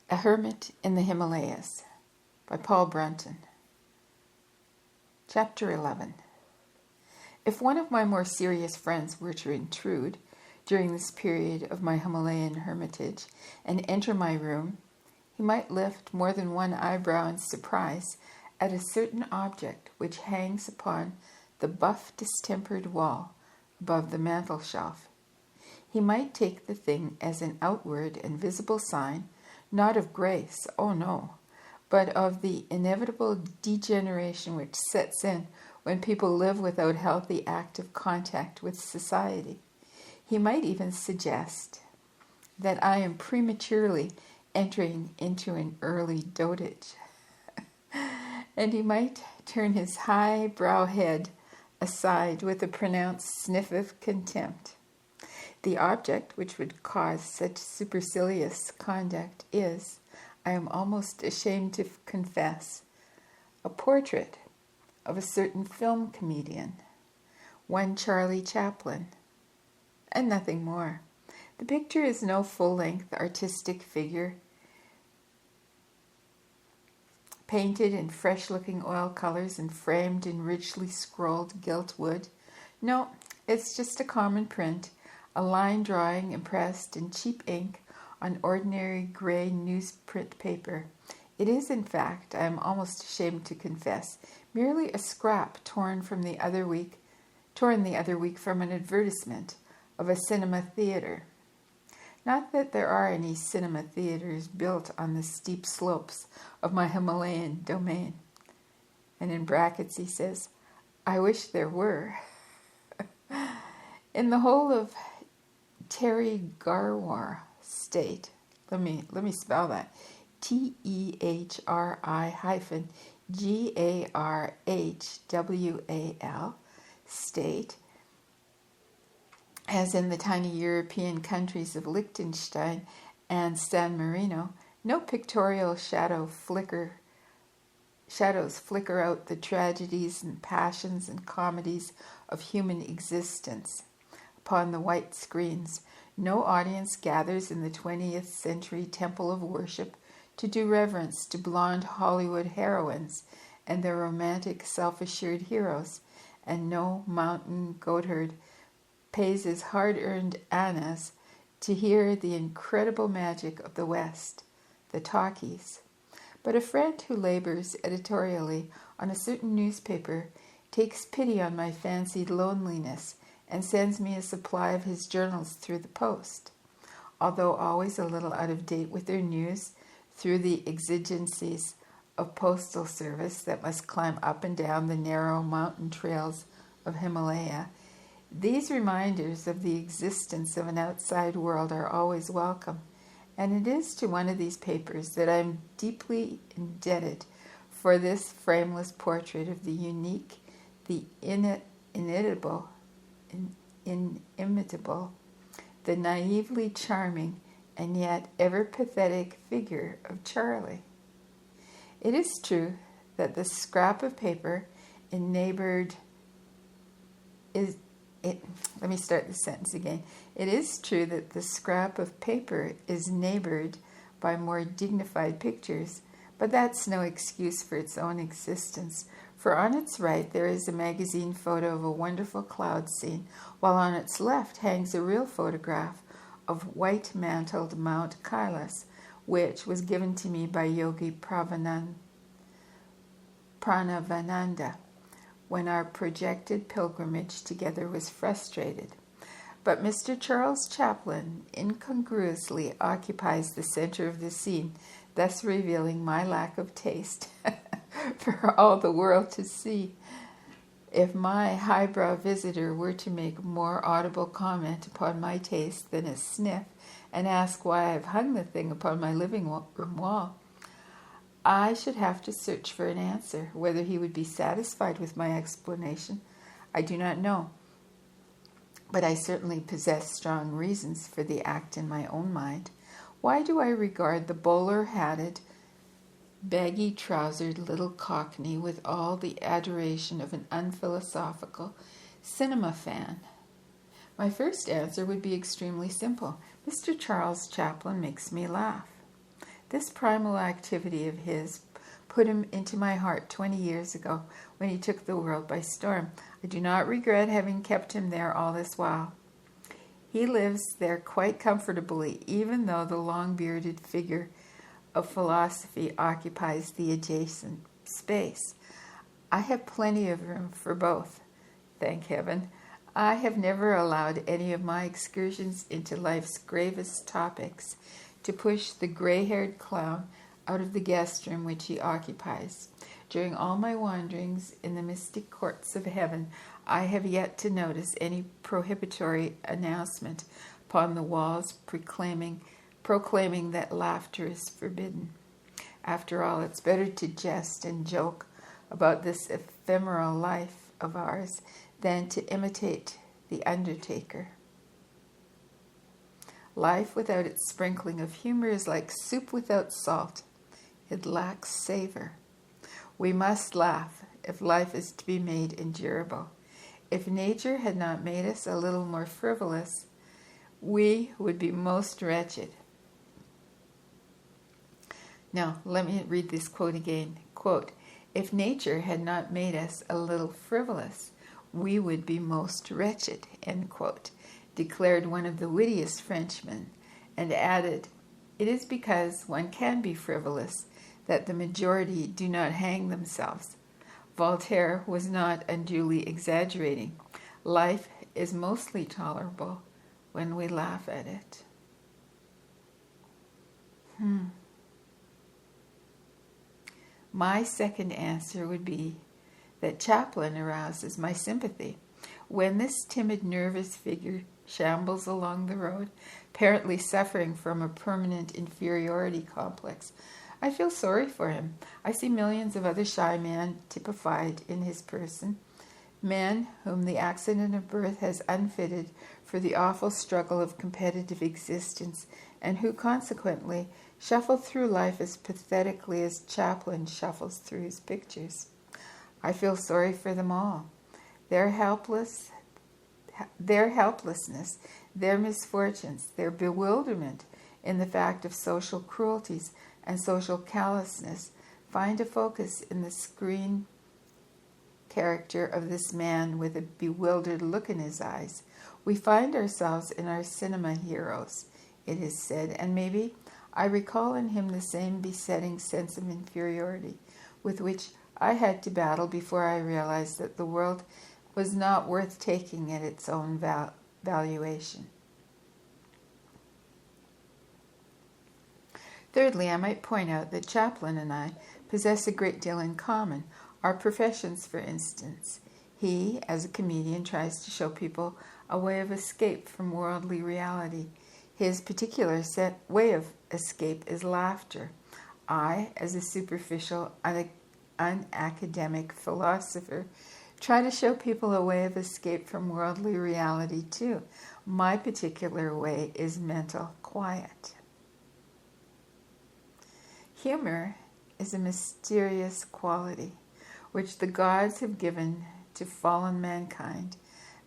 A Hermit in the Himalayas by Paul Brunton. Chapter 11. If one of my more serious friends were to intrude during this period of my Himalayan hermitage and enter my room, he might lift more than one eyebrow in surprise at a certain object which hangs upon the buff distempered wall above the mantel shelf. He might take the thing as an outward and visible sign, not of grace, oh no, but of the inevitable degeneration which sets in when people live without healthy active contact with society. He might even suggest that I am prematurely entering into an early dotage. And he might turn his high brow head aside with a pronounced sniff of contempt. The object which would cause such supercilious conduct is, I am almost ashamed to confess, a portrait of a certain film comedian, one Charlie Chaplin, and nothing more. The picture is no full-length artistic figure painted in fresh-looking oil colors and framed in richly scrolled gilt wood. No, it's just a common print, a line drawing impressed in cheap ink on ordinary gray newsprint paper. It is, in fact, I am almost ashamed to confess, merely a scrap torn the other week from an advertisement of a cinema theater. Not that there are any cinema theaters built on the steep slopes of my Himalayan domain. And in brackets he says, I wish there were. In the whole of Garhwar state, let me spell that, TEHRI-GARHWAL state, as in the tiny European countries of Liechtenstein and San Marino, no pictorial shadows flicker out the tragedies and passions and comedies of human existence. Upon the white screens, no audience gathers in the 20th century temple of worship to do reverence to blonde Hollywood heroines and their romantic self-assured heroes, and no mountain goatherd pays his hard-earned annas to hear the incredible magic of the West, the talkies. But a friend who labors editorially on a certain newspaper takes pity on my fancied loneliness and sends me a supply of his journals through the post. Although always a little out of date with their news through the exigencies of postal service that must climb up and down the narrow mountain trails of Himalaya, these reminders of the existence of an outside world are always welcome, and it is to one of these papers that I am deeply indebted for this frameless portrait of the unique, the inimitable, the naively charming and yet ever pathetic figure of Charlie. It is true that the scrap of paper It is true that the scrap of paper is neighbored by more dignified pictures, but that's no excuse for its own existence. For on its right there is a magazine photo of a wonderful cloud scene, while on its left hangs a real photograph of white-mantled Mount Kailas, which was given to me by Yogi Pranavananda when our projected pilgrimage together was frustrated. But Mr. Charles Chaplin incongruously occupies the center of the scene, thus revealing my lack of taste for all the world to see. If my highbrow visitor were to make more audible comment upon my taste than a sniff and ask why I've hung the thing upon my living room wall, I should have to search for an answer. Whether he would be satisfied with my explanation, I do not know. But I certainly possess strong reasons for the act in my own mind. Why do I regard the bowler-hatted, baggy-trousered little cockney with all the adoration of an unphilosophical cinema fan? My first answer would be extremely simple. Mr. Charles Chaplin makes me laugh. This primal activity of his put him into my heart 20 years ago when he took the world by storm. I do not regret having kept him there all this while. He lives there quite comfortably, even though the long-bearded figure of philosophy occupies the adjacent space. I have plenty of room for both, thank heaven. I have never allowed any of my excursions into life's gravest topics to push the gray-haired clown out of the guest room which he occupies. During all my wanderings in the mystic courts of heaven, I have yet to notice any prohibitory announcement upon the walls proclaiming that laughter is forbidden. After all, it's better to jest and joke about this ephemeral life of ours than to imitate the undertaker. Life without its sprinkling of humor is like soup without salt. It lacks savor. We must laugh if life is to be made endurable. If nature had not made us a little more frivolous, we would be most wretched. Now, let me read this quote again. Quote, "If nature had not made us a little frivolous, we would be most wretched," end quote, declared one of the wittiest Frenchmen, and added, "It is because one can be frivolous that the majority do not hang themselves." Voltaire was not unduly exaggerating. Life is mostly tolerable when we laugh at it. My second answer would be that Chaplin arouses my sympathy. When this timid, nervous figure shambles along the road, apparently suffering from a permanent inferiority complex, I feel sorry for him. I see millions of other shy men typified in his person, men whom the accident of birth has unfitted for the awful struggle of competitive existence, and who consequently shuffle through life as pathetically as Chaplin shuffles through his pictures. I feel sorry for them all. Their helplessness, their misfortunes, their bewilderment in the fact of social cruelties and social callousness find a focus in the screen character of this man with a bewildered look in his eyes. We find ourselves in our cinema heroes, it is said, and maybe I recall in him the same besetting sense of inferiority with which I had to battle before I realized that the world was not worth taking at its own valuation. Thirdly, I might point out that Chaplin and I possess a great deal in common. Our professions, for instance. He, as a comedian, tries to show people a way of escape from worldly reality. His particular way of escape is laughter. I, as a superficial, unacademic philosopher, try to show people a way of escape from worldly reality too. My particular way is mental quiet. Humor is a mysterious quality which the gods have given to fallen mankind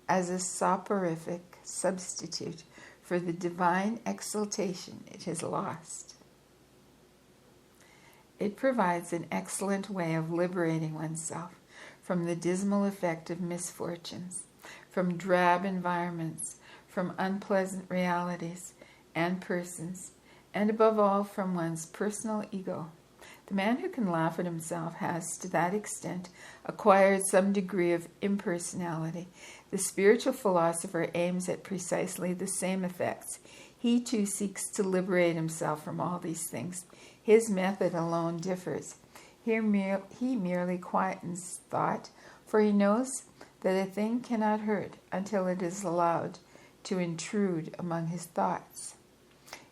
as a soporific substitute for the divine exaltation it has lost. It provides an excellent way of liberating oneself from the dismal effect of misfortunes, from drab environments, from unpleasant realities and persons, and above all from one's personal ego. The man who can laugh at himself has, to that extent, acquired some degree of impersonality. The spiritual philosopher aims at precisely the same effects. He too seeks to liberate himself from all these things. His method alone differs. He merely quietens thought, for he knows that a thing cannot hurt until it is allowed to intrude among his thoughts.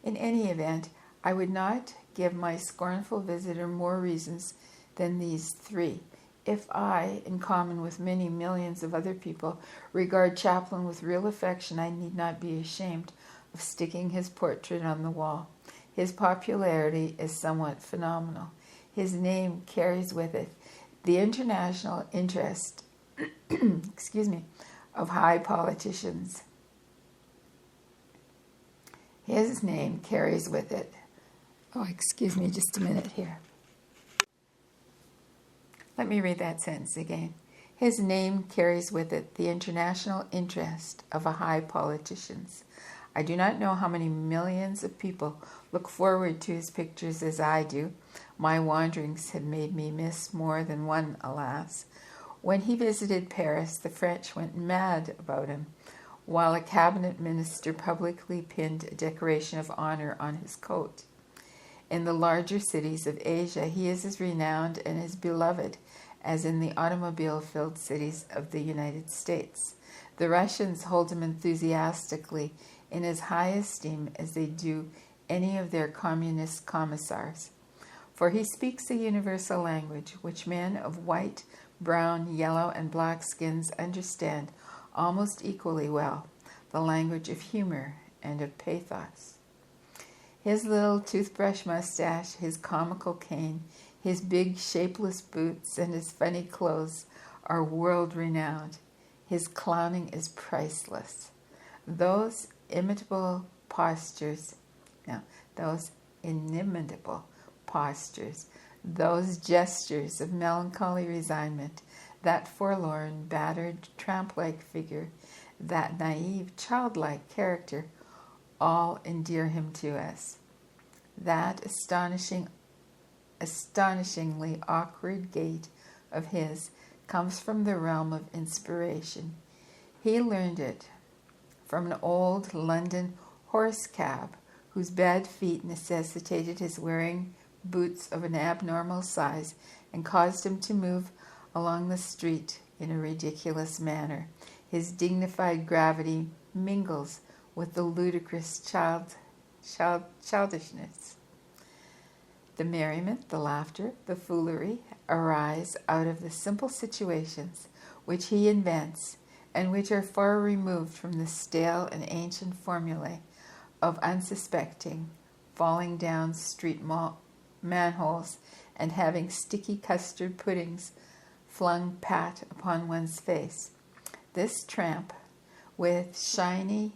In any event, I would not give my scornful visitor more reasons than these three. If I, in common with many millions of other people, regard Chaplin with real affection, I need not be ashamed of sticking his portrait on the wall. His popularity is somewhat phenomenal. His name carries with it the international interest of high politicians. His name carries with it Oh, excuse me just a minute here. Let me read that sentence again. His name carries with it the international interest of a high politician's. I do not know how many millions of people look forward to his pictures as I do. My wanderings have made me miss more than one, alas. When he visited Paris, the French went mad about him, while a cabinet minister publicly pinned a decoration of honor on his coat. In the larger cities of Asia, he is as renowned and as beloved as in the automobile-filled cities of the United States. The Russians hold him enthusiastically in as high esteem as they do any of their communist commissars. For he speaks a universal language which men of white, brown, yellow, and black skins understand almost equally well, the language of humor and of pathos. His little toothbrush mustache, his comical cane, his big shapeless boots, and his funny clothes are world-renowned. His clowning is priceless. Those inimitable postures, those gestures of melancholy resignment, that forlorn, battered, tramp-like figure, that naive, childlike character, all endear him to us. That astonishingly awkward gait of his comes from the realm of inspiration. He learned it from an old London horse cab whose bad feet necessitated his wearing boots of an abnormal size and caused him to move along the street in a ridiculous manner. His dignified gravity mingles with the ludicrous childishness. The merriment, the laughter, the foolery arise out of the simple situations which he invents and which are far removed from the stale and ancient formulae of unsuspecting, falling down street manholes and having sticky custard puddings flung pat upon one's face. This tramp, with shiny,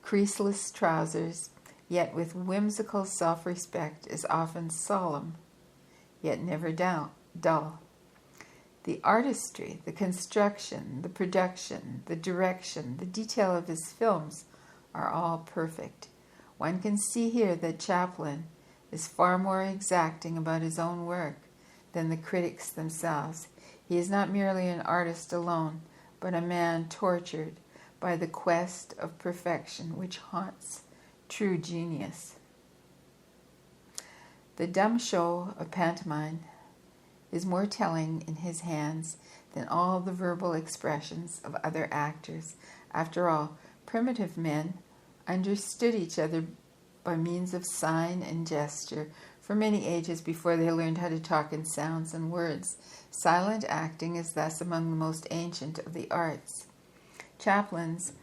creaseless trousers, yet with whimsical self-respect, is often solemn, yet never dull. The artistry, the construction, the production, the direction, the detail of his films are all perfect. One can see here that Chaplin is far more exacting about his own work than the critics themselves. He is not merely an artist alone, but a man tortured by the quest of perfection which haunts true genius. The dumb show of pantomime is more telling in his hands than all the verbal expressions of other actors. After all, primitive men understood each other by means of sign and gesture for many ages before they learned how to talk in sounds and words. Silent acting is thus among the most ancient of the arts. Chaplin's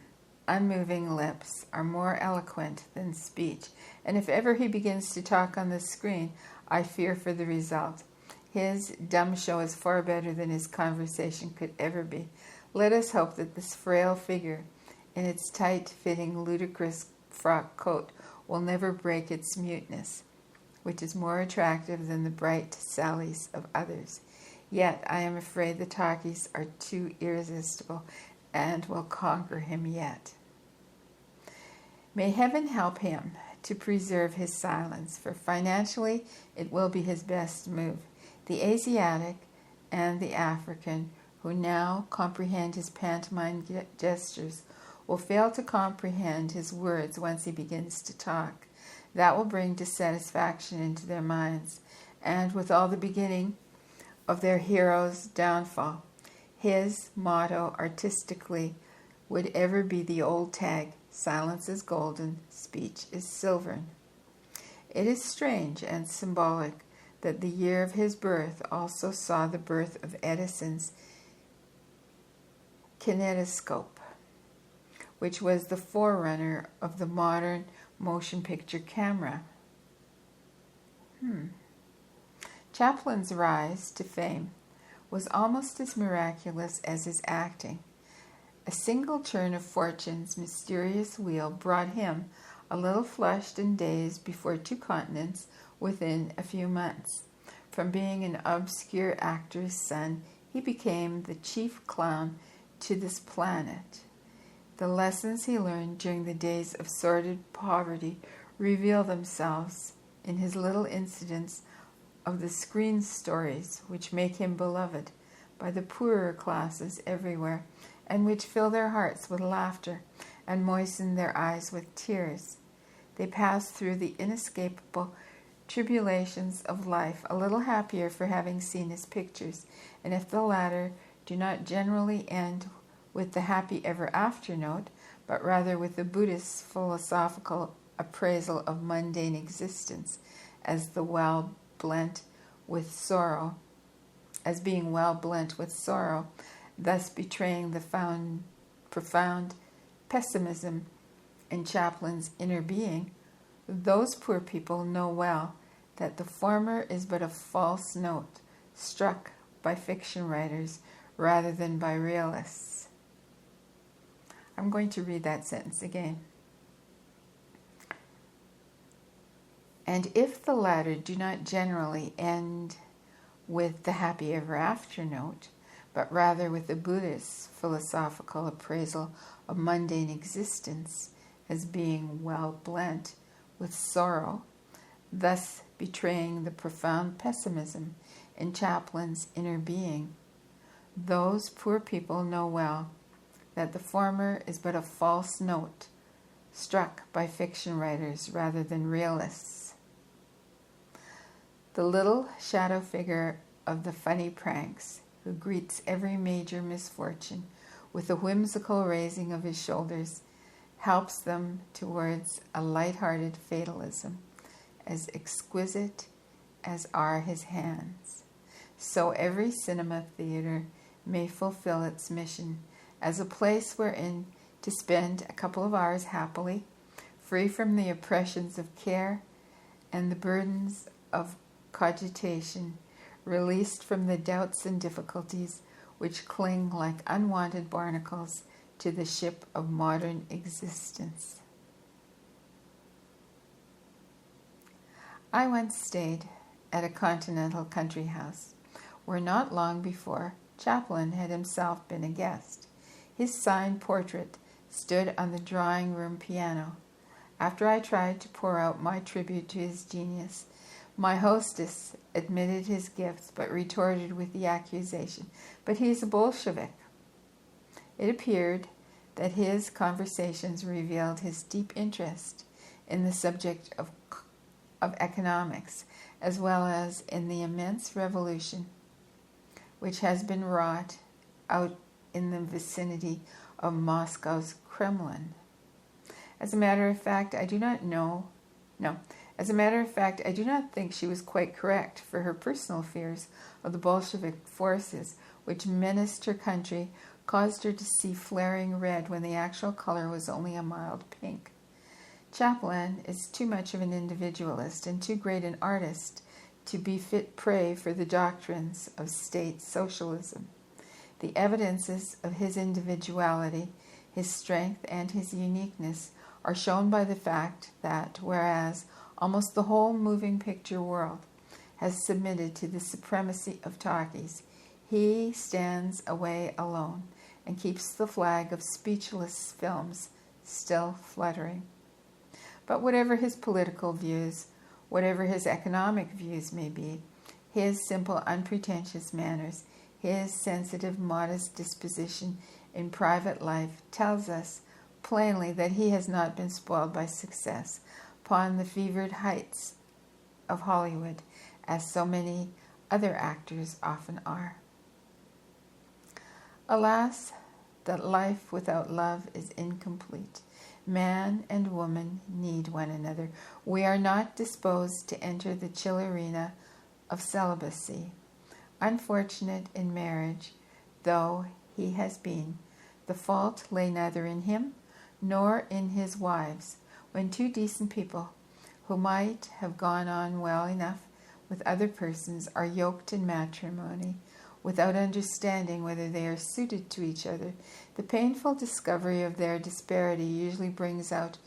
unmoving lips are more eloquent than speech, and if ever he begins to talk on the screen, I fear for the result. His dumb show is far better than his conversation could ever be. Let us hope that this frail figure, in its tight-fitting, ludicrous frock coat, will never break its muteness, which is more attractive than the bright sallies of others. Yet I am afraid the talkies are too irresistible and will conquer him yet. May heaven help him to preserve his silence, for financially it will be his best move. The Asiatic and the African, who now comprehend his pantomime gestures, will fail to comprehend his words once he begins to talk. That will bring dissatisfaction into their minds, and with all the beginning of their hero's downfall. His motto artistically would ever be the old tag, silence is golden, speech is silvern. It is strange and symbolic that the year of his birth also saw the birth of Edison's kinetoscope, which was the forerunner of the modern motion picture camera. Chaplin's rise to fame was almost as miraculous as his acting. A single turn of fortune's mysterious wheel brought him, a little flushed and dazed before 2 continents within a few months. From being an obscure actor's son, he became the chief clown to this planet. The lessons he learned during the days of sordid poverty reveal themselves in his little incidents of the screen stories which make him beloved by the poorer classes everywhere, and which fill their hearts with laughter and moisten their eyes with tears. They pass through the inescapable tribulations of life a little happier for having seen his pictures, and if the latter do not generally end with the happy ever after note, but rather with the Buddhist philosophical appraisal of mundane existence as being well blent with sorrow, thus betraying the profound pessimism in Chaplin's inner being, those poor people know well that the former is but a false note struck by fiction writers rather than by realists. I'm going to read that sentence again. And if the latter do not generally end with the happy ever after note, but rather with the Buddhist philosophical appraisal of mundane existence as being well blent with sorrow, thus betraying the profound pessimism in Chaplin's inner being, those poor people know well that the former is but a false note struck by fiction writers rather than realists. The little shadow figure of the funny pranks, who greets every major misfortune with a whimsical raising of his shoulders, helps them towards a light-hearted fatalism as exquisite as are his hands. So every cinema theater may fulfill its mission as a place wherein to spend a couple of hours happily, free from the oppressions of care and the burdens of cogitation, released from the doubts and difficulties which cling like unwanted barnacles to the ship of modern existence. I once stayed at a continental country house where not long before Chaplin had himself been a guest. His signed portrait stood on the drawing room piano. After I tried to pour out my tribute to his genius, my hostess admitted his gifts but retorted with the accusation, "But he's a Bolshevik." It appeared that his conversations revealed his deep interest in the subject of economics, as well as in the immense revolution which has been wrought out in the vicinity of Moscow's Kremlin. As a matter of fact, I do not think she was quite correct, for her personal fears of the Bolshevik forces which menaced her country caused her to see flaring red when the actual color was only a mild pink. Chaplin is too much of an individualist and too great an artist to be fit prey for the doctrines of state socialism. The evidences of his individuality, his strength, and his uniqueness are shown by the fact that, whereas almost the whole moving picture world has submitted to the supremacy of talkies, he stands away alone and keeps the flag of speechless films still fluttering. But whatever his political views, whatever his economic views may be, his simple, unpretentious manners, his sensitive, modest disposition in private life tells us plainly that he has not been spoiled by success upon the fevered heights of Hollywood, as so many other actors often are. Alas, that life without love is incomplete. Man and woman need one another. We are not disposed to enter the chill arena of celibacy. Unfortunate in marriage, though he has been, the fault lay neither in him nor in his wives, when 2 decent people, who might have gone on well enough with other persons, are yoked in matrimony, without understanding whether they are suited to each other. The painful discovery of their disparity usually brings out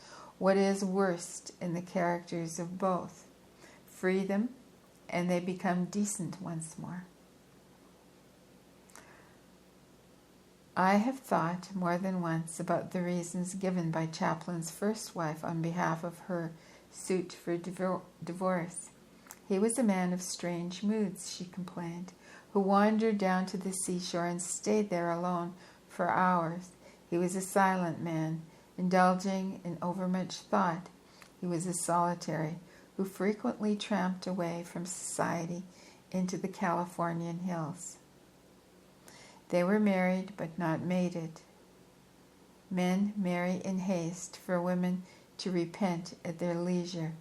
what is worst in the characters of both, free them, and they become decent once more. I have thought more than once about the reasons given by Chaplin's first wife on behalf of her suit for divorce. He was a man of strange moods, she complained, who wandered down to the seashore and stayed there alone for hours. He was a silent man, indulging in overmuch thought. He was a solitary, who frequently tramped away from society into the Californian hills. They were married but not mated. Men marry in haste for women to repent at their leisure.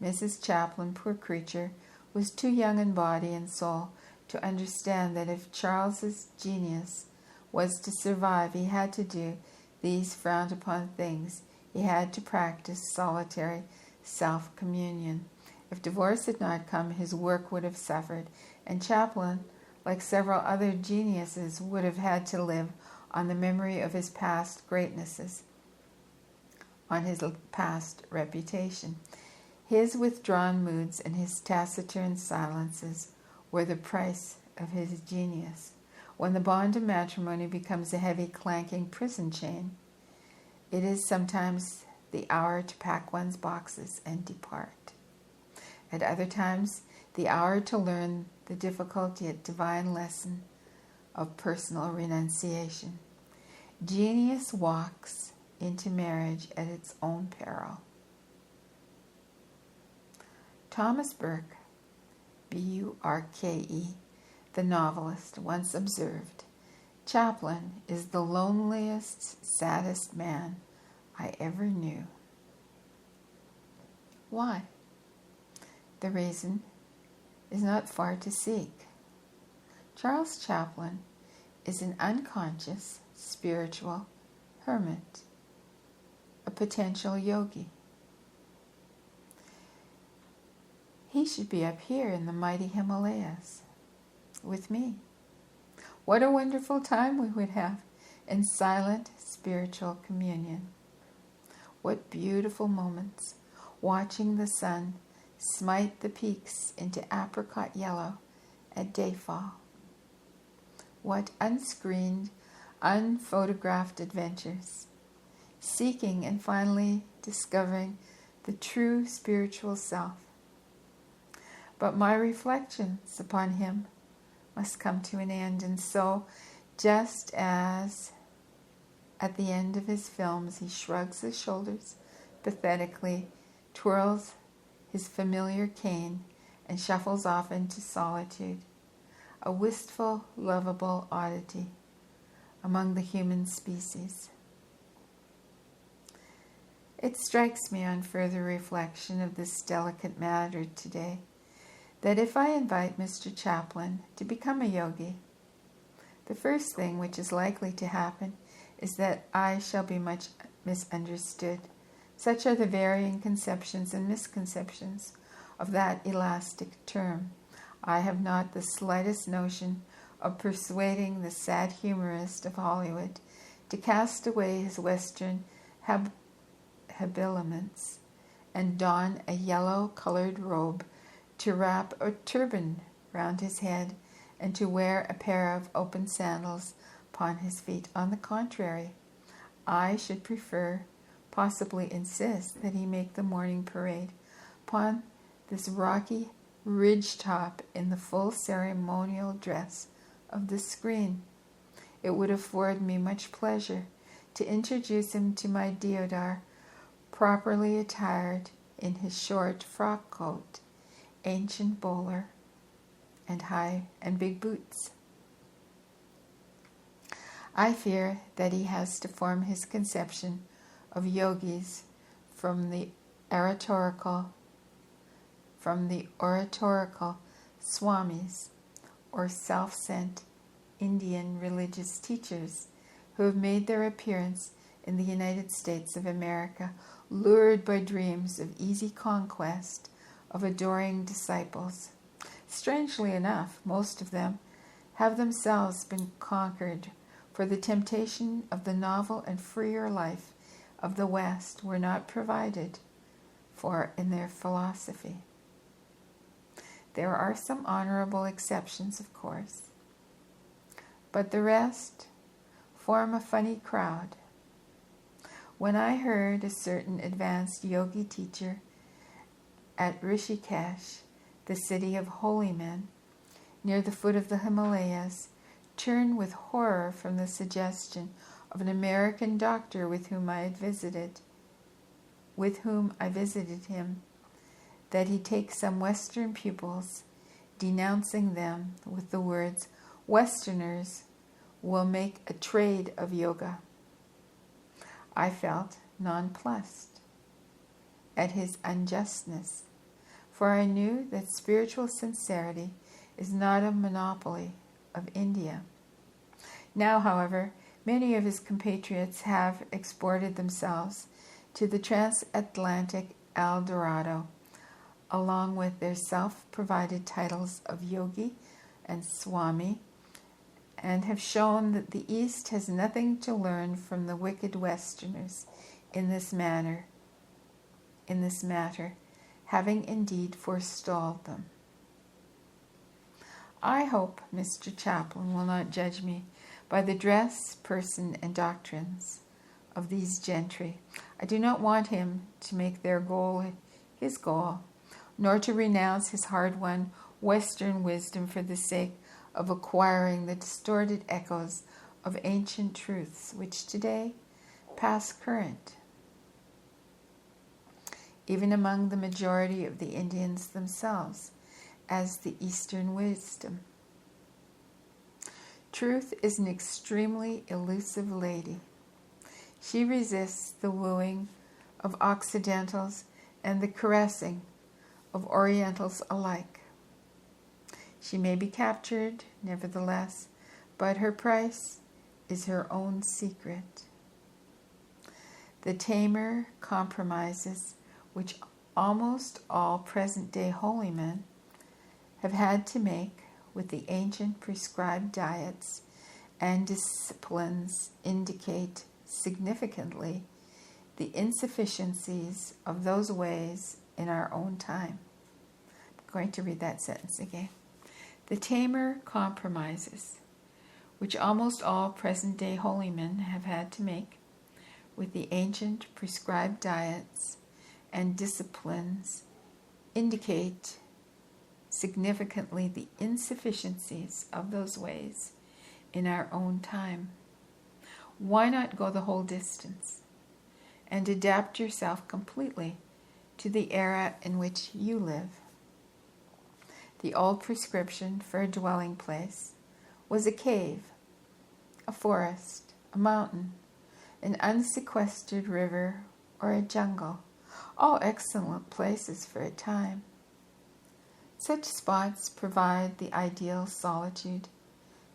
Mrs. Chaplin, poor creature, was too young in body and soul to understand that if Charles's genius was to survive, he had to do these frowned upon things. He had to practice solitary self-communion. If divorce had not come, his work would have suffered, and Chaplin, like several other geniuses, would have had to live on the memory of his past greatnesses, on his past reputation. His withdrawn moods and his taciturn silences were the price of his genius. When the bond of matrimony becomes a heavy, clanking prison chain, it is sometimes the hour to pack one's boxes and depart. At other times, the hour to learn the difficult yet divine lesson of personal renunciation. Genius walks into marriage at its own peril. Thomas Burke, B-U-R-K-E, the novelist, once observed, "Chaplin is the loneliest, saddest man I ever knew." Why? The reason is not far to seek. Charles Chaplin is an unconscious, spiritual hermit, a potential yogi. He should be up here in the mighty Himalayas with me. What a wonderful time we would have in silent spiritual communion. What beautiful moments watching the sun smite the peaks into apricot yellow at dayfall. What unscreened, unphotographed adventures, seeking and finally discovering the true spiritual self. But my reflections upon him must come to an end, and so, just as at the end of his films he shrugs his shoulders pathetically, twirls his familiar cane, and shuffles off into solitude, a wistful, lovable oddity among the human species. It strikes me on further reflection of this delicate matter today that if I invite Mr. Chaplin to become a yogi, the first thing which is likely to happen is that I shall be much misunderstood. Such are the varying conceptions and misconceptions of that elastic term. I have not the slightest notion of persuading the sad humorist of Hollywood to cast away his Western habiliments and don a yellow-colored robe, to wrap a turban round his head, and to wear a pair of open sandals upon his feet. On the contrary, I should prefer, possibly insist, that he make the morning parade upon this rocky ridge top in the full ceremonial dress of the screen. It would afford me much pleasure to introduce him to my deodar, properly attired in his short frock coat, ancient bowler, and high and big boots. I fear that he has to form his conception of yogis from the oratorical swamis, or self-sent Indian religious teachers who have made their appearance in the United States of America, lured by dreams of easy conquest, of adoring disciples. Strangely enough, most of them have themselves been conquered, for the temptation of the novel and freer life of the West were not provided for in their philosophy. There are some honorable exceptions, of course, but the rest form a funny crowd. When I heard a certain advanced yogi teacher at Rishikesh, the city of holy men, near the foot of the Himalayas, turn with horror from the suggestion of an American doctor with whom I visited him, that he take some Western pupils, denouncing them with the words, "Westerners will make a trade of yoga." I felt nonplussed at his unjustness, for I knew that spiritual sincerity is not a monopoly of India. Now, however, many of his compatriots have exported themselves to the transatlantic El Dorado, along with their self-provided titles of yogi and swami, and have shown that the East has nothing to learn from the wicked Westerners in this matter, having indeed forestalled them. I hope Mr. Chaplin will not judge me by the dress, person, and doctrines of these gentry. I do not want him to make their goal his goal, nor to renounce his hard-won Western wisdom for the sake of acquiring the distorted echoes of ancient truths which today pass current, even among the majority of the Indians themselves, as the Eastern wisdom. Truth is an extremely elusive lady. She resists the wooing of Occidentals and the caressing of Orientals alike. She may be captured, nevertheless, but her price is her own secret. The tamer compromises which almost all present-day holy men have had to make with the ancient prescribed diets and disciplines indicate significantly the insufficiencies of those ways in our own time. I'm going to read that sentence again. The tamer compromises, which almost all present-day holy men have had to make with the ancient prescribed diets and disciplines, indicate significantly the insufficiencies of those ways in our own time. Why not go the whole distance and adapt yourself completely to the era in which you live? The old prescription for a dwelling place was a cave, a forest, a mountain, an unsequestered river, or a jungle, all excellent places for a time. Such spots provide the ideal solitude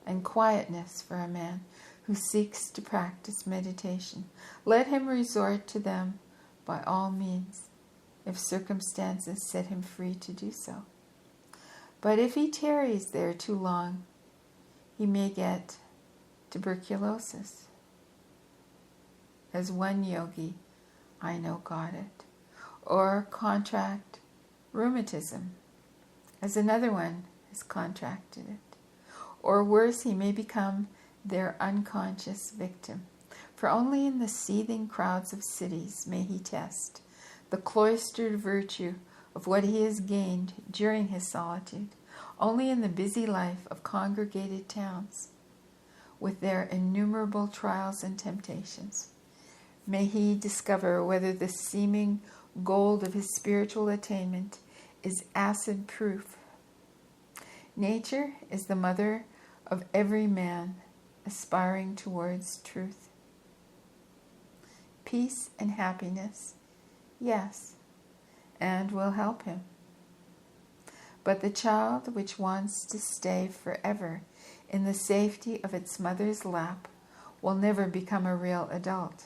and quietness for a man who seeks to practice meditation. Let him resort to them by all means, if circumstances set him free to do so. But if he tarries there too long, he may get tuberculosis, as one yogi I know got it, or contract rheumatism, as another one has contracted it, or worse, he may become their unconscious victim. For only in the seething crowds of cities may he test the cloistered virtue of what he has gained during his solitude. Only in the busy life of congregated towns, with their innumerable trials and temptations, may he discover whether the seeming gold of his spiritual attainment is acid proof. Nature is the mother of every man aspiring towards truth. Peace and happiness, yes, and will help him. But the child which wants to stay forever in the safety of its mother's lap will never become a real adult.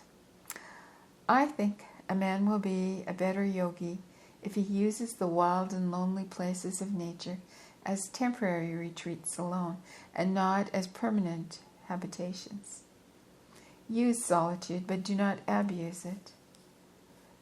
I think a man will be a better yogi if he uses the wild and lonely places of nature as temporary retreats alone, and not as permanent habitations. Use solitude, but do not abuse it.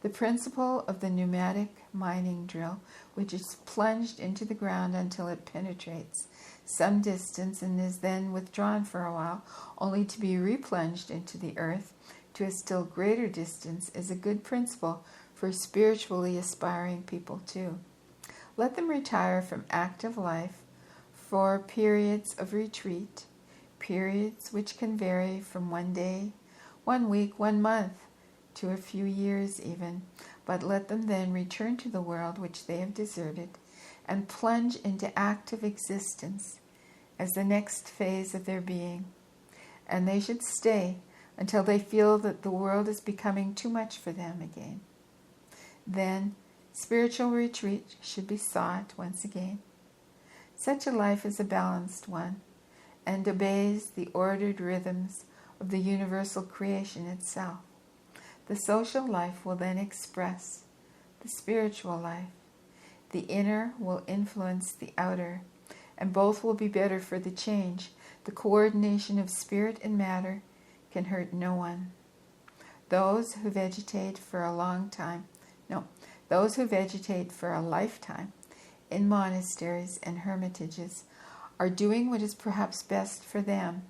The principle of the pneumatic mining drill, which is plunged into the ground until it penetrates some distance and is then withdrawn for a while, only to be replunged into the earth to a still greater distance, is a good principle for spiritually aspiring people too. Let them retire from active life for periods of retreat, periods which can vary from 1 day, 1 week, 1 month, to a few years even, but let them then return to the world which they have deserted and plunge into active existence as the next phase of their being. And they should stay until they feel that the world is becoming too much for them again. Then spiritual retreat should be sought once again. Such a life is a balanced one and obeys the ordered rhythms of the universal creation itself. The social life will then express the spiritual life. The inner will influence the outer, and both will be better for the change. The coordination of spirit and matter can hurt no one. Those who vegetate for a lifetime in monasteries and hermitages are doing what is perhaps best for them,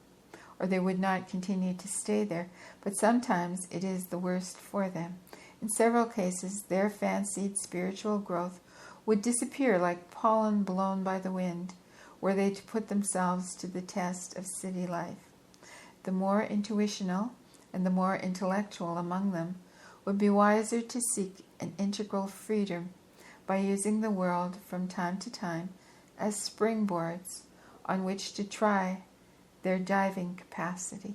or they would not continue to stay there, but sometimes it is the worst for them. In several cases, their fancied spiritual growth would disappear like pollen blown by the wind, were they to put themselves to the test of city life. The more intuitional and the more intellectual among them would be wiser to seek an integral freedom by using the world from time to time as springboards on which to try their diving capacity.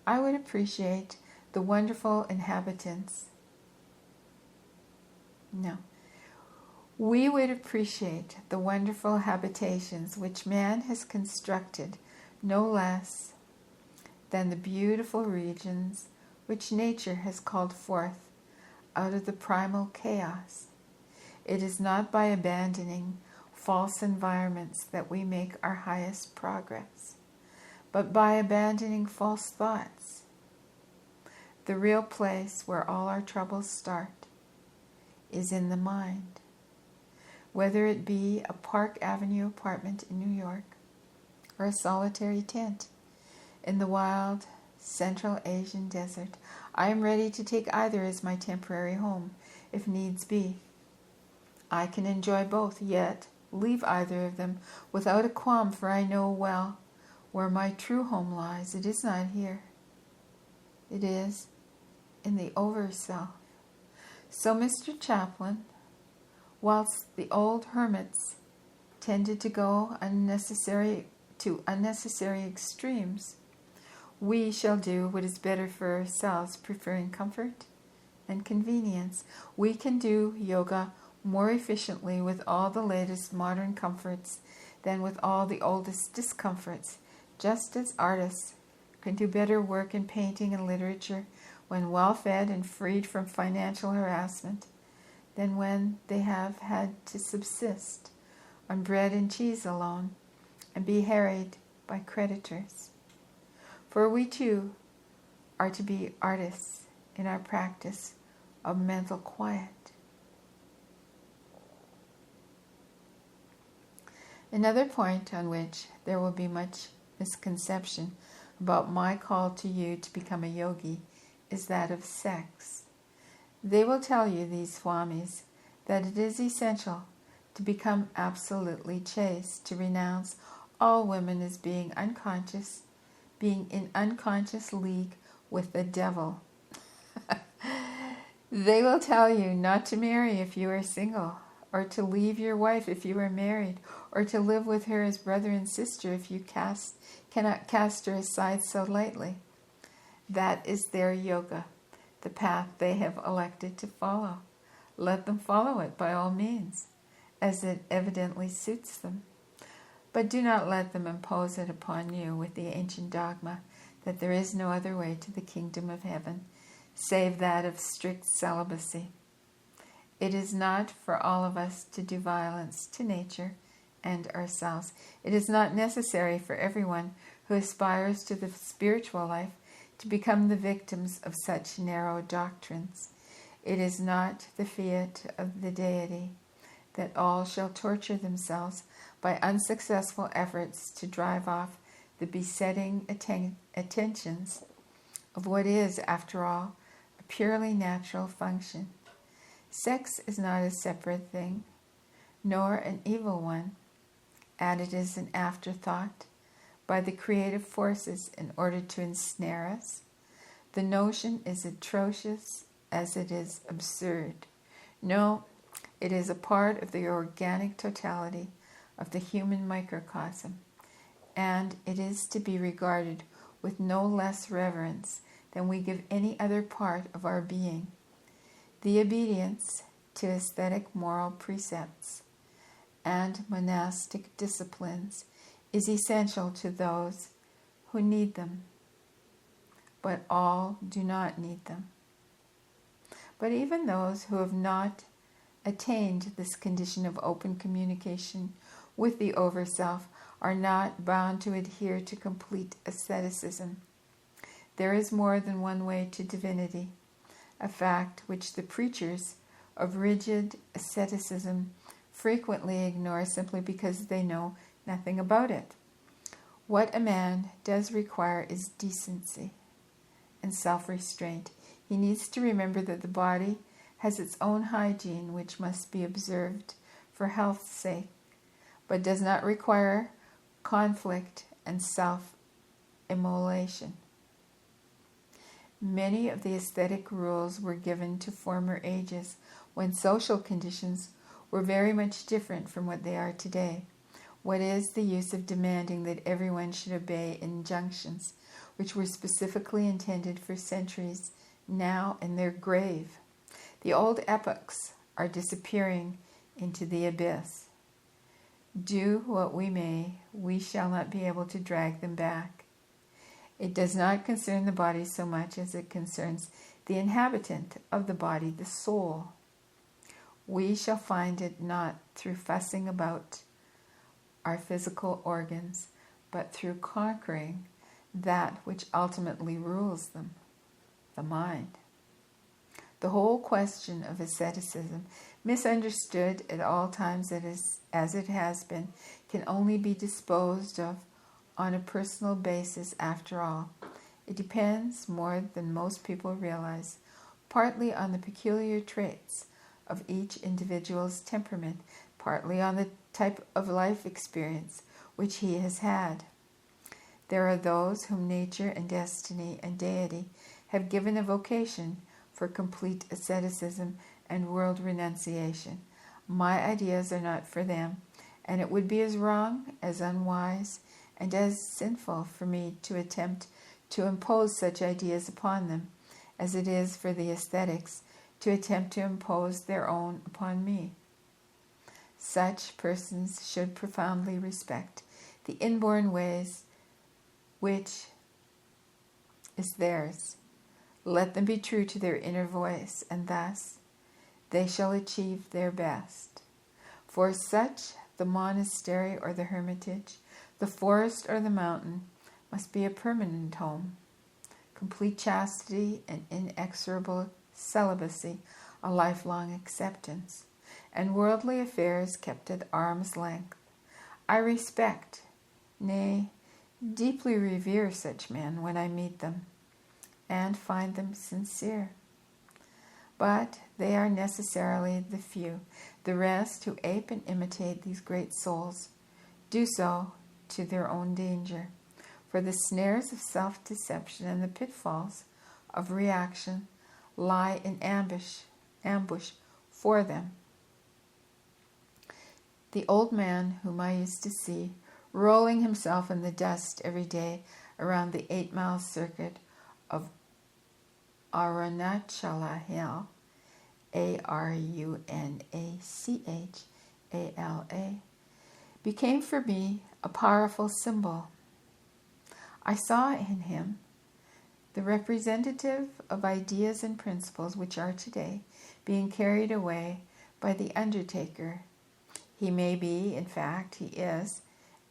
I would appreciate the wonderful inhabitants. We would appreciate the wonderful habitations which man has constructed no less than the beautiful regions which nature has called forth out of the primal chaos. It is not by abandoning false environments that we make our highest progress, but by abandoning false thoughts. The real place where all our troubles start is in the mind. Whether it be a Park Avenue apartment in New York or a solitary tent in the wild Central Asian desert, I am ready to take either as my temporary home, if needs be. I can enjoy both, yet leave either of them without a qualm, for I know well where my true home lies. It is not here. It is in the over-self. So Mr. Chaplin, whilst the old hermits tended to go to unnecessary extremes, we shall do what is better for ourselves, preferring comfort and convenience. We can do yoga more efficiently with all the latest modern comforts than with all the oldest discomforts, just as artists can do better work in painting and literature when well-fed and freed from financial harassment than when they have had to subsist on bread and cheese alone and be harried by creditors. For we too are to be artists in our practice of mental quiet. Another point on which there will be much misconception about my call to you to become a yogi is that of sex. They will tell you, these swamis, that it is essential to become absolutely chaste, to renounce all women as being in unconscious league with the devil. They will tell you not to marry if you are single, or to leave your wife if you are married, or to live with her as brother and sister if you cannot cast her aside so lightly. That is their yoga, the path they have elected to follow. Let them follow it by all means, as it evidently suits them. But do not let them impose it upon you with the ancient dogma that there is no other way to the kingdom of heaven save that of strict celibacy. It is not for all of us to do violence to nature and ourselves. It is not necessary for everyone who aspires to the spiritual life to become the victims of such narrow doctrines. It is not the fiat of the deity that all shall torture themselves by unsuccessful efforts to drive off the besetting attentions of what is, after all, a purely natural function. Sex is not a separate thing, nor an evil one, added as an afterthought by the creative forces in order to ensnare us. The notion is atrocious as it is absurd. No, it is a part of the organic totality of the human microcosm, and it is to be regarded with no less reverence than we give any other part of our being. The obedience to aesthetic moral precepts and monastic disciplines is essential to those who need them, but all do not need them. But even those who have not attained this condition of open communication with the Overself are not bound to adhere to complete asceticism. There is more than one way to divinity, a fact which the preachers of rigid asceticism frequently ignore simply because they know nothing about it. What a man does require is decency and self-restraint. He needs to remember that the body has its own hygiene which must be observed for health's sake, but does not require conflict and self-immolation. Many of the aesthetic rules were given to former ages when social conditions were very much different from what they are today. What is the use of demanding that everyone should obey injunctions which were specifically intended for centuries now in their grave? The old epochs are disappearing into the abyss. Do what we may, we shall not be able to drag them back. It does not concern the body so much as it concerns the inhabitant of the body, the soul. We shall find it not through fussing about our physical organs, but through conquering that which ultimately rules them, the mind. The whole question of asceticism, misunderstood at all times as it has been, can only be disposed of on a personal basis after all. It depends more than most people realize, partly on the peculiar traits of each individual's temperament, partly on the type of life experience which he has had. There are those whom nature and destiny and deity have given a vocation for complete asceticism and world renunciation. My ideas are not for them, and it would be as wrong, as unwise, and as sinful for me to attempt to impose such ideas upon them, as it is for the ascetics to attempt to impose their own upon me. Such persons should profoundly respect the inborn ways which is theirs. Let them be true to their inner voice, and thus they shall achieve their best. For such, the monastery or the hermitage, the forest or the mountain, must be a permanent home. Complete chastity and inexorable celibacy, a lifelong acceptance, and worldly affairs kept at arm's length. I respect, nay, deeply revere such men when I meet them, and find them sincere. But they are necessarily the few. The rest who ape and imitate these great souls do so to their own danger, for the snares of self-deception and the pitfalls of reaction lie in ambush for them. The old man whom I used to see rolling himself in the dust every day around the 8-mile circuit of Arunachala Hill, Arunachala, became for me a powerful symbol. I saw in him the representative of ideas and principles which are today being carried away by the undertaker. He may be, in fact, he is,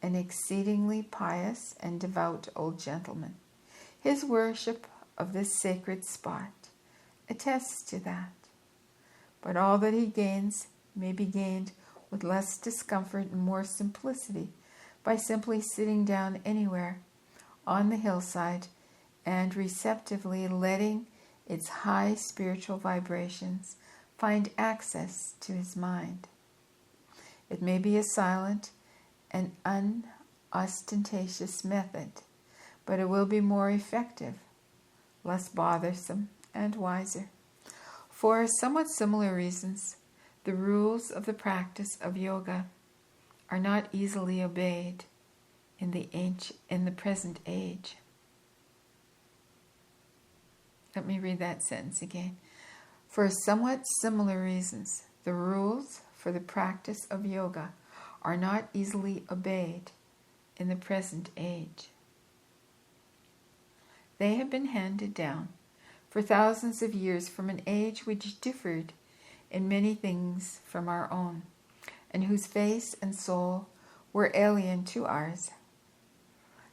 an exceedingly pious and devout old gentleman. His worship of this sacred spot attests to that. But all that he gains may be gained with less discomfort and more simplicity by simply sitting down anywhere on the hillside and receptively letting its high spiritual vibrations find access to his mind. It may be a silent and unostentatious method, but it will be more effective, less bothersome, and wiser. For somewhat similar reasons, the rules of the practice of yoga are not easily obeyed in the present age. Let me read that sentence again. For somewhat similar reasons, the rules for the practice of yoga are not easily obeyed in the present age. They have been handed down for thousands of years from an age which differed in many things from our own, and whose face and soul were alien to ours.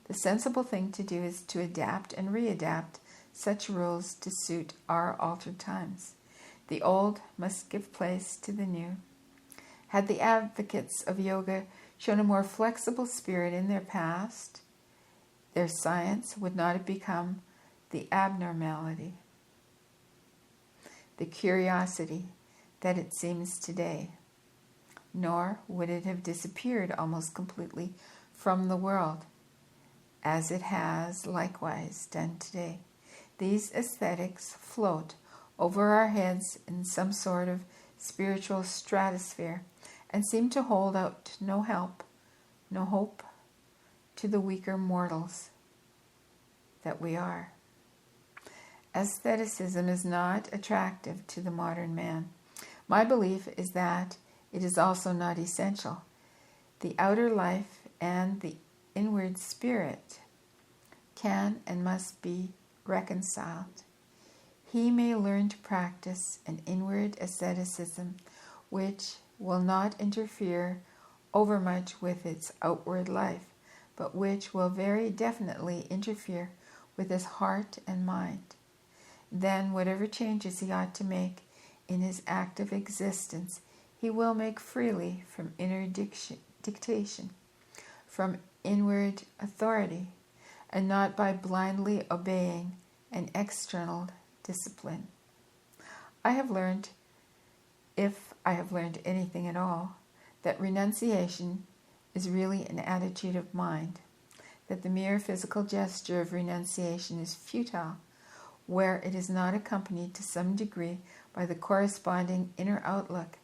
The sensible thing to do is to adapt and readapt such rules to suit our altered times. The old must give place to the new. Had the advocates of yoga shown a more flexible spirit in their past, their science would not have become the abnormality, the curiosity that it seems today, nor would it have disappeared almost completely from the world, as it has likewise done today. These aesthetics float over our heads in some sort of spiritual stratosphere and seem to hold out no hope to the weaker mortals that we are. Aestheticism is not attractive to the modern man. My belief is that it is also not essential. The outer life and the inward spirit can and must be reconciled. He may learn to practice an inward asceticism which will not interfere overmuch with its outward life, but which will very definitely interfere with his heart and mind. Then whatever changes he ought to make in his active existence, he will make freely from inner dictation, from inward authority, and not by blindly obeying an external discipline. I have learned, if I have learned anything at all, that renunciation is really an attitude of mind, that the mere physical gesture of renunciation is futile, where it is not accompanied to some degree by the corresponding inner outlook,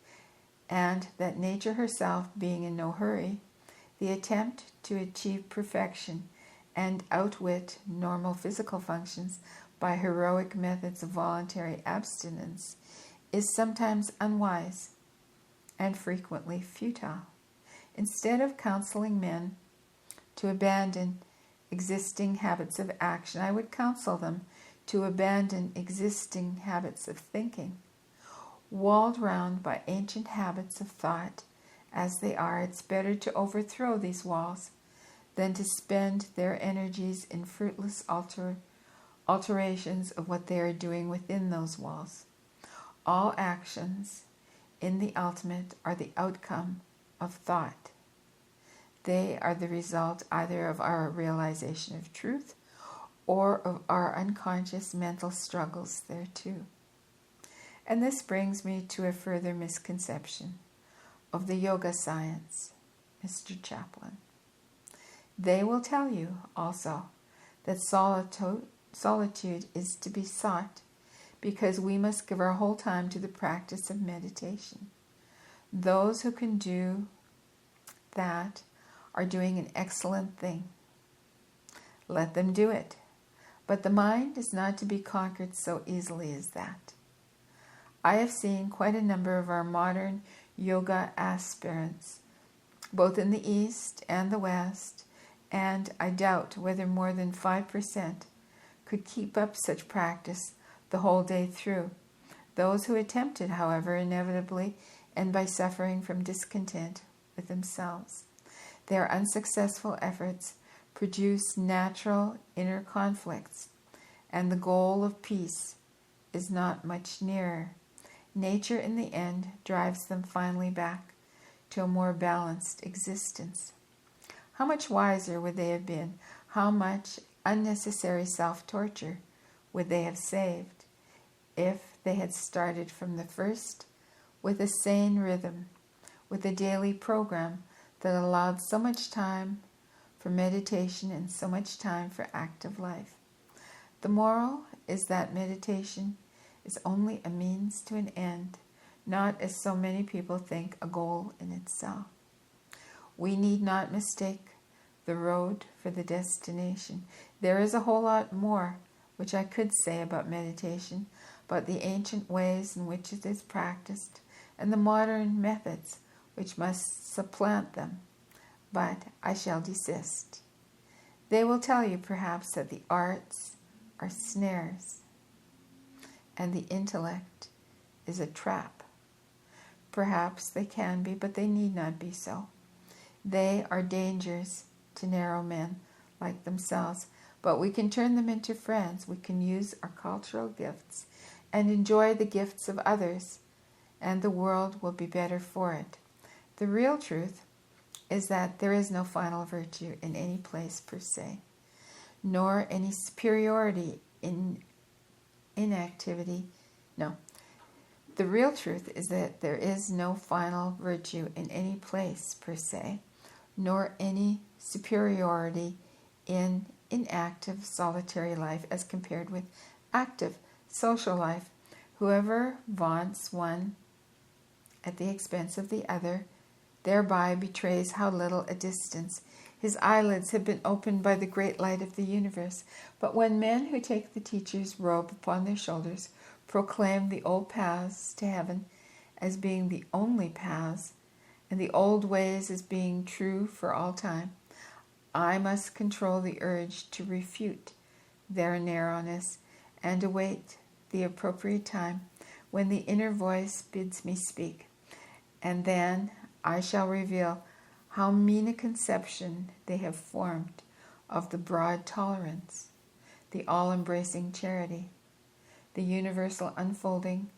and that nature herself being in no hurry, the attempt to achieve perfection and outwit normal physical functions by heroic methods of voluntary abstinence is sometimes unwise and frequently futile. Instead of counseling men to abandon existing habits of action, I would counsel them to abandon existing habits of thinking. Walled round by ancient habits of thought as they are, it's better to overthrow these walls than to spend their energies in fruitless alterations of what they are doing within those walls. All actions, in the ultimate, are the outcome of thought. They are the result either of our realization of truth or of our unconscious mental struggles thereto. And this brings me to a further misconception of the yoga science, Mr. Chaplin. They will tell you also that solitude is to be sought because we must give our whole time to the practice of meditation. Those who can do that are doing an excellent thing. Let them do it. But the mind is not to be conquered so easily as that. I have seen quite a number of our modern yoga aspirants, both in the East and the West, and I doubt whether more than 5% could keep up such practice the whole day through. Those who attempted, however, inevitably end by suffering from discontent with themselves. Their unsuccessful efforts produce natural inner conflicts, and the goal of peace is not much nearer. Nature, in the end, drives them finally back to a more balanced existence. How much wiser would they have been? How much unnecessary self-torture would they have saved if they had started from the first with a sane rhythm, with a daily program that allowed so much time for meditation and so much time for active life? The moral is that meditation is only a means to an end, not, as so many people think, a goal in itself. We need not mistake the road for the destination. There is a whole lot more which I could say about meditation, about the ancient ways in which it is practiced, and the modern methods which must supplant them, but I shall desist. They will tell you, perhaps, that the arts are snares, and the intellect is a trap. Perhaps they can be, but they need not be so. They are dangers to narrow men like themselves, but we can turn them into friends. We can use our cultural gifts and enjoy the gifts of others, and the world will be better for it. The real truth is that there is no final virtue in any place per se, nor any superiority in inactivity. No. The real truth is that there is no final virtue in any place per se, nor any superiority in inactive solitary life as compared with active social life. Whoever vaunts one at the expense of the other thereby betrays how little a distance his eyelids have been opened by the great light of the universe. But when men who take the teacher's robe upon their shoulders proclaim the old paths to heaven as being the only paths, and the old ways as being true for all time, I must control the urge to refute their narrowness and await the appropriate time when the inner voice bids me speak. And then I shall reveal how mean a conception they have formed of the broad tolerance, the all-embracing charity, the universal unfolding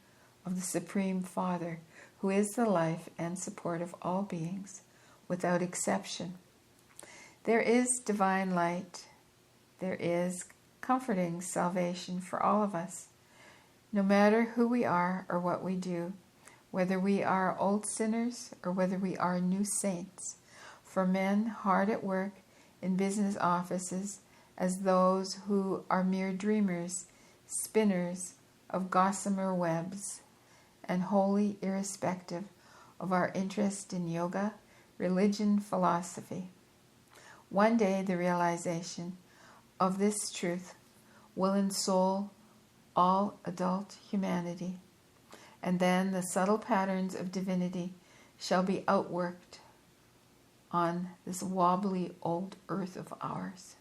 of the Supreme Father, who is the life and support of all beings, without exception. There is divine light. There is comforting salvation for all of us, no matter who we are or what we do, whether we are old sinners or whether we are new saints. For men hard at work in business offices, as those who are mere dreamers, spinners of gossamer webs, and wholly irrespective of our interest in yoga, religion, philosophy. One day the realization of this truth will ensoul all adult humanity, and then the subtle patterns of divinity shall be outworked on this wobbly old earth of ours.